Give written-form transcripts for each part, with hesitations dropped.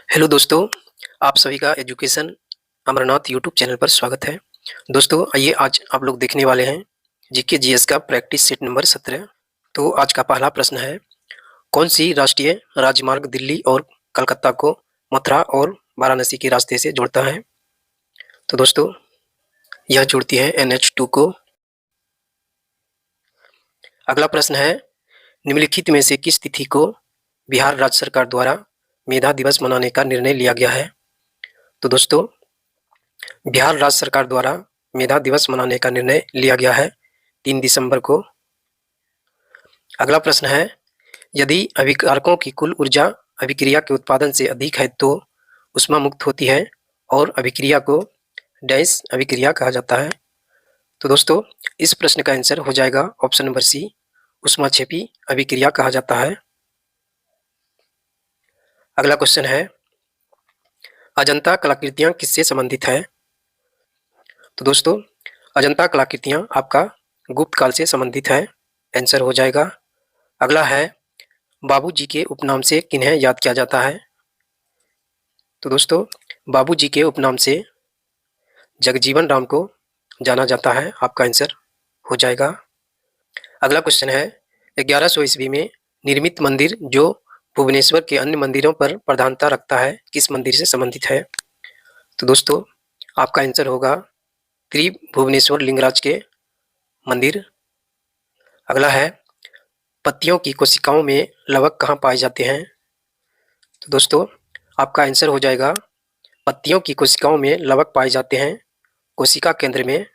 Hello दोस्तों, आप सभी का एजुकेशन अमरनाथ यूट्यूब चैनल पर स्वागत है। दोस्तों आइए आज आप लोग देखने वाले हैं जीके जीएस का प्रैक्टिस सेट नंबर 17। तो आज का पहला प्रश्न है, कौन सी राष्ट्रीय राजमार्ग दिल्ली और कलकत्ता को मथुरा और वाराणसी के रास्ते से जोड़ता है? तो दोस्तों यह जोड़ती है NH2 को। अगला प्रश्न है, निम्नलिखित में से किस तिथि को बिहार राज्य सरकार द्वारा मेधा दिवस मनाने का निर्णय लिया गया है? तो दोस्तों बिहार राज्य सरकार द्वारा मेधा दिवस मनाने का निर्णय लिया गया है 3 दिसंबर को। अगला प्रश्न है, यदि अभिकारकों की कुल ऊर्जा अभिक्रिया के उत्पादन से अधिक है तो ऊष्मा मुक्त होती है और अभिक्रिया को डैश अभिक्रिया कहा जाता है। तो दोस्तों इस प्रश्न का आंसर हो जाएगा ऑप्शन नंबर सी, ऊष्माक्षेपी अभिक्रिया कहा जाता है। अगला क्वेश्चन है, अजंता कलाकृतियां किससे संबंधित है? तो दोस्तों अजंता कलाकृतियां आपका गुप्त काल से संबंधित है, आंसर हो जाएगा। अगला है, बाबूजी के उपनाम से किन्हें याद किया जाता है? तो दोस्तों बाबूजी के उपनाम से जगजीवन राम को जाना जाता है, आपका आंसर हो जाएगा। अगला क्वेश्चन है, 1100 ईस्वी में निर्मित मंदिर जो भुवनेश्वर के अन्य मंदिरों पर प्रधानता रखता है किस मंदिर से संबंधित है? तो दोस्तों आपका आंसर होगा त्रिभुवनेश्वर लिंगराज के मंदिर। अगला है, पत्तियों की कोशिकाओं में लवक कहाँ पाए जाते हैं? तो दोस्तों आपका आंसर हो जाएगा, पत्तियों की कोशिकाओं में लवक पाए जाते हैं कोशिका केंद्र में।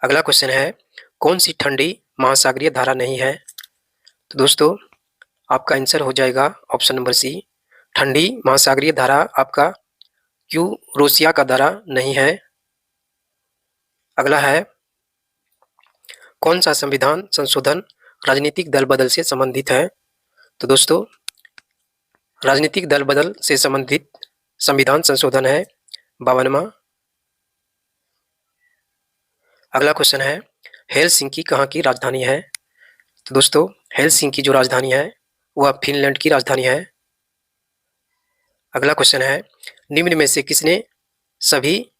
अगला क्वेश्चन है, कौन सी ठंडी महासागरीय धारा नहीं है? तो दोस्तों आपका आंसर हो जाएगा ऑप्शन नंबर सी, ठंडी महासागरीय धारा आपका यूरोशिया का धारा नहीं है। अगला है, कौन सा संविधान संशोधन राजनीतिक दल बदल से संबंधित है? तो दोस्तों राजनीतिक दल बदल से संबंधित संविधान संशोधन है 52वां। अगला क्वेश्चन है, हेलसिंकी कहाँ की राजधानी है? तो दोस्तों हेलसिंकी जो राजधानी है वह फिनलैंड की राजधानी है। अगला क्वेश्चन है, निम्न में से किसने सभी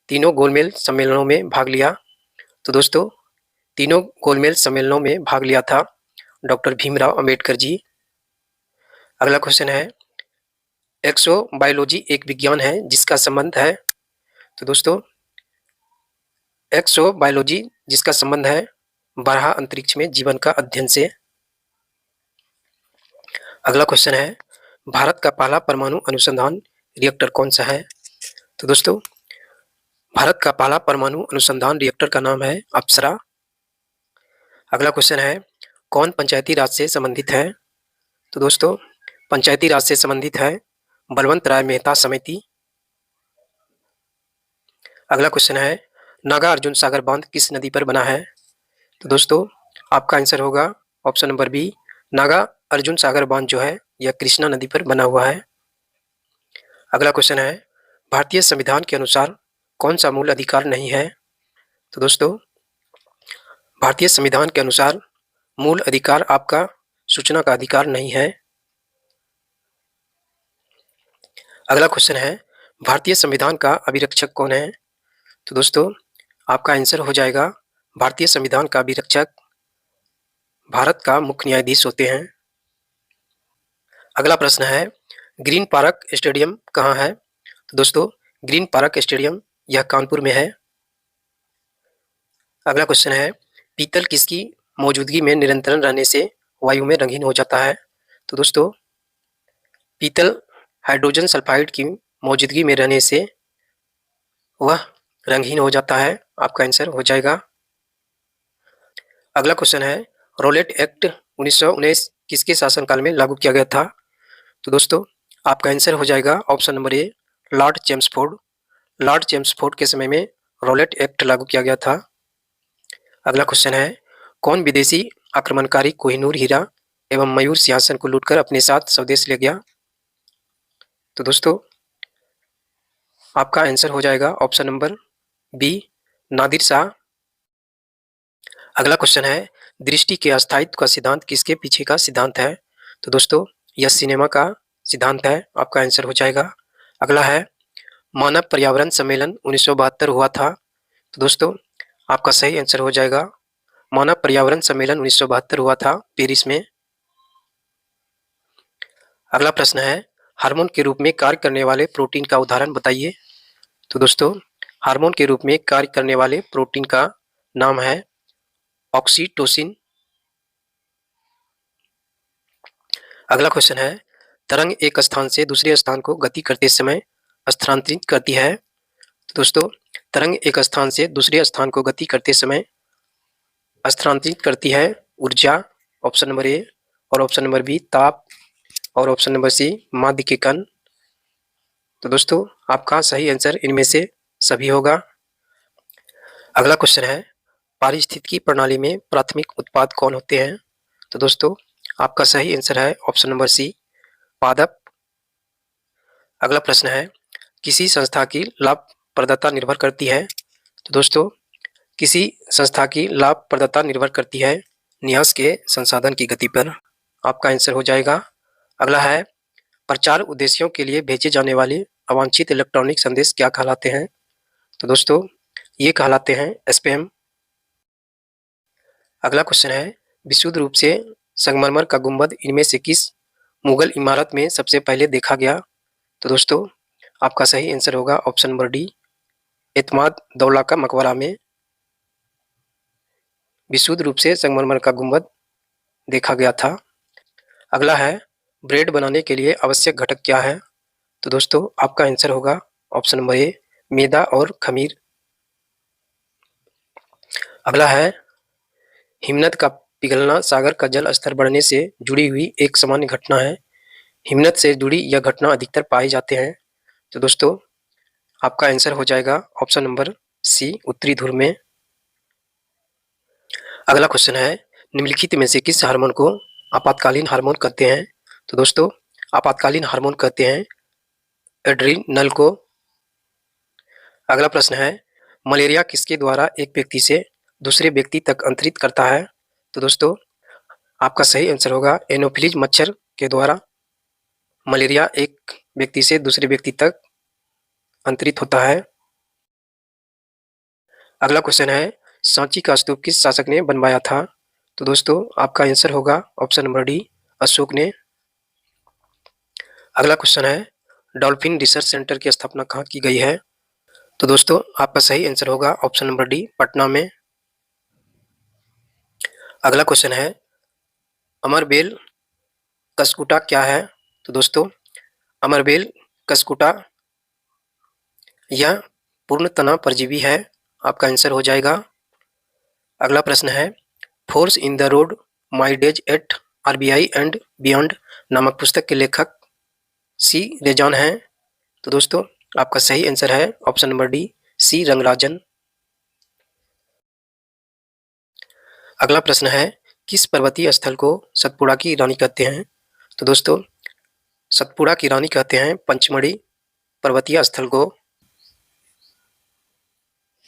तीनों गोलमेज सम्मेलनों में भाग लिया? तो दोस्तों तीनों गोलमेज सम्मेलनों में भाग लिया था डॉक्टर भीमराव अंबेडकर जी। अगला क्वेश्चन है, एक्सोबायोलॉजी एक विज्ञान है जिसका संबंध है? तो दोस्तों एक्सोबायोलॉजी जिसका संबंध है बारह अंतरिक्ष में जीवन का अध्ययन से। अगला क्वेश्चन है, भारत का पहला परमाणु अनुसंधान रिएक्टर कौन सा है? तो दोस्तों भारत का पहला परमाणु अनुसंधान रिएक्टर का नाम है अप्सरा। अगला क्वेश्चन है, कौन पंचायती राज से संबंधित है? तो दोस्तों पंचायती राज से संबंधित है बलवंत राय मेहता समिति। अगला क्वेश्चन है, नागा अर्जुन सागर बांध किस नदी पर बना है? तो दोस्तों आपका आंसर होगा option number B, Naga Arjun Sagar बांध जो है यह कृष्णा नदी पर बना हुआ है। अगला क्वेश्चन है, भारतीय संविधान के अनुसार कौन सा मूल अधिकार नहीं है? तो दोस्तों भारतीय संविधान के अनुसार मूल अधिकार आपका सूचना का अधिकार नहीं है। अगला क्वेश्चन है, भारतीय संविधान का अभिरक्षक कौन है? तो दोस्तों आपका आंसर हो जाएगा, भारतीय संविधान का अभिरक्षक भारत का मुख्य न्यायाधीश होते हैं। अगला प्रश्न है, ग्रीन पार्क स्टेडियम कहाँ है? तो दोस्तों ग्रीन पार्क स्टेडियम यह कानपुर में है। अगला क्वेश्चन है, पीतल किसकी मौजूदगी में निरंतर रहने से वायु में रंगीन हो जाता है? तो दोस्तों पीतल हाइड्रोजन सल्फाइड की मौजूदगी में रहने से वह रंगहीन हो जाता है, आपका आंसर हो जाएगा। अगला क्वेश्चन है, रोलेट एक्ट 1919 किसके शासनकाल में लागू किया गया था? तो दोस्तों आपका आंसर हो जाएगा option number A, Lord Chelmsford. Lord Chelmsford के समय में रोलेट एक्ट लागू किया गया था। अगला क्वेश्चन है, कौन विदेशी आक्रमणकारी कोहिनूर हीरा एवं मयूर सिंहासन को लूटकर अपने साथ स्वदेश ले गया? तो दोस्तों आपका आंसर हो जाएगा option number B, Nadir Shah. अगला क्वेश्चन है, दृष्टि के अस्थायित्व का सिद्धांत किसके पीछे का सिद्धांत है? तो दोस्तों यह सिनेमा का सिद्धांत है, आपका आंसर हो जाएगा। अगला है मानव पर्यावरण सम्मेलन 1972 हुआ था। तो दोस्तों आपका सही आंसर हो जाएगा, मानव पर्यावरण सम्मेलन 1972 हुआ था पेरिस में। अगला प्रश्न है हार्मोन के रूप में कार्य करने वाले प्रोटीन का उदाहरण बताइए। तो दोस्तों हार्मोन के रूप में कार्य करने वाले प्रोटीन का नाम है ऑक्सीटोसिन। अगला क्वेश्चन है तरंग एक स्थान से दूसरे स्थान को गति करते समय स्थानांतरित करती है। तो दोस्तों तरंग एक स्थान से दूसरे स्थान को गति करते समय स्थानांतरित करती है ऊर्जा, ऑप्शन नंबर ए, और ऑप्शन नंबर बी ताप, और ऑप्शन नंबर सी माध्य के कण। तो दोस्तों आपका सही आंसर इनमें से सभी होगा। अगला क्वेश्चन है पारिस्थितिकी प्रणाली में प्राथमिक उत्पाद कौन होते हैं। तो दोस्तों आपका सही आंसर है ऑप्शन नंबर सी पादप। अगला प्रश्न है किसी संस्था की लाभप्रदता निर्भर करती है। तो दोस्तों किसी संस्था की लाभप्रदता निर्भर करती है न्यास के संसाधन की गति पर। आपका आंसर हो जाएगा। अगला है प्रचार उद्देश्यों के लिए भेजे जाने वाले अवांछित इलेक्ट्रॉनिक संदेश क्या कहलाते हैं। तो दोस्तों ये कहलाते हैं स्पैम। अगला क्वेश्चन है विशुद्ध रूप से संगमरमर का गुंबद इनमें से किस मुगल इमारत में सबसे पहले देखा गया। तो दोस्तों आपका सही आंसर होगा ऑप्शन नंबर डी एतमाद दौला का मकबरा में विशुद्ध रूप से संगमरमर का गुंबद देखा गया था। अगला है ब्रेड बनाने के लिए आवश्यक घटक क्या है। तो दोस्तों आपका आंसर होगा ऑप्शन नंबर ए मैदा और खमीर। अगला है हिमनद का पिघलना सागर का जल स्तर बढ़ने से जुड़ी हुई एक सामान्य घटना है। हिमनद से जुड़ी यह घटना अधिकतर पाए जाते हैं। तो दोस्तों आपका आंसर हो जाएगा ऑप्शन नंबर सी उत्तरी ध्रुव में। अगला क्वेश्चन है निम्नलिखित में से किस हार्मोन को आपातकालीन हार्मोन कहते हैं। तो दोस्तों आपातकालीन हार्मोन कहते हैं एड्रीनल को। अगला प्रश्न है मलेरिया किसके द्वारा एक व्यक्ति से दूसरे व्यक्ति तक अंतरित करता है। तो दोस्तों आपका सही आंसर होगा एनोफिलीज मच्छर के द्वारा मलेरिया एक व्यक्ति से दूसरे व्यक्ति तक अंतरित होता है। अगला क्वेश्चन है सांची का स्तूप किस शासक ने बनवाया था। तो दोस्तों आपका आंसर होगा ऑप्शन नंबर डी अशोक ने। अगला क्वेश्चन है डॉल्फिन रिसर्च सेंटर की स्थापना कहाँ की गई है। तो दोस्तों आपका सही आंसर होगा ऑप्शन नंबर डी पटना में। अगला क्वेश्चन है अमरबेल कसकुटा क्या है। तो दोस्तों अमरबेल कसकुटा यह पूर्ण तना परजीवी है। आपका आंसर हो जाएगा। अगला प्रश्न है force in the road my days at RBI and beyond नामक पुस्तक के लेखक सी रेजान हैं। तो दोस्तों आपका सही आंसर है option number D C Rangarajan. अगला प्रश्न है किस पर्वतीय स्थल को सतपुड़ा की रानी कहते हैं। तो दोस्तों सतपुड़ा की रानी कहते हैं पंचमढ़ी पर्वतीय स्थल को।